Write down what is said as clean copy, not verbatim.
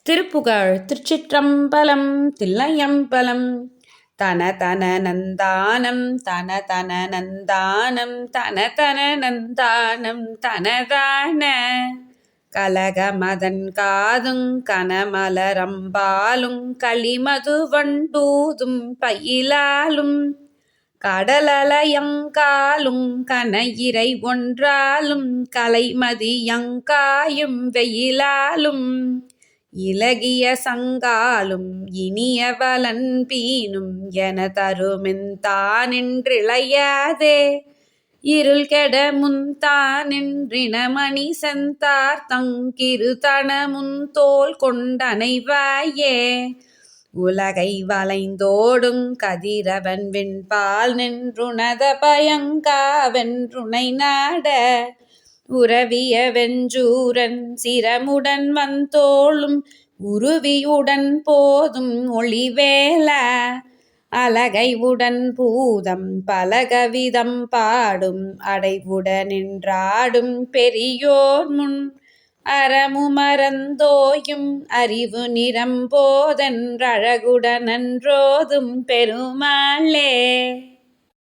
திருப்புகழ். திருச்சிற்றம்பலம். தில்லையம்பலம். தன தன நந்தானம் தன தன நந்தானம் தன தன நந்தானம் தனதான கலகமதன் காதும் கனமலரம்பாலும் களிமது வண்டூதும் பயிலாலும் கடலலையங்காலும் கனையிரை ஒன்றாலும் கலைமதியங்காயும் வெயிலாலும் இலகிய சங்காலும் இனிய வலன்பீனும் என தருமென்தானின்றிளையாதே இருள் கெட முன்தானின்றினமணி செந்தார் தங்கிரு தனமுன் தோல் கொண்டனைவாயே உலகை வளைந்தோடுங் கதிரவன் வெண்பால் நின்றுணத பயங்காவென்றுனை நாட உரவிய வெஞ்சூரன் சிரமுடன் வந்தோளும் உருவியுடன் போதும் ஒளிவேலா அலகை உடன் பூதம் பலகவிதம் பாடும் அடைவுடனின்றாடும் பெரியோர் முன் அறமுமறந்தோயும் அறிவு நிரம்போதென்றழகுடனன்றோதும் பெருமாளே.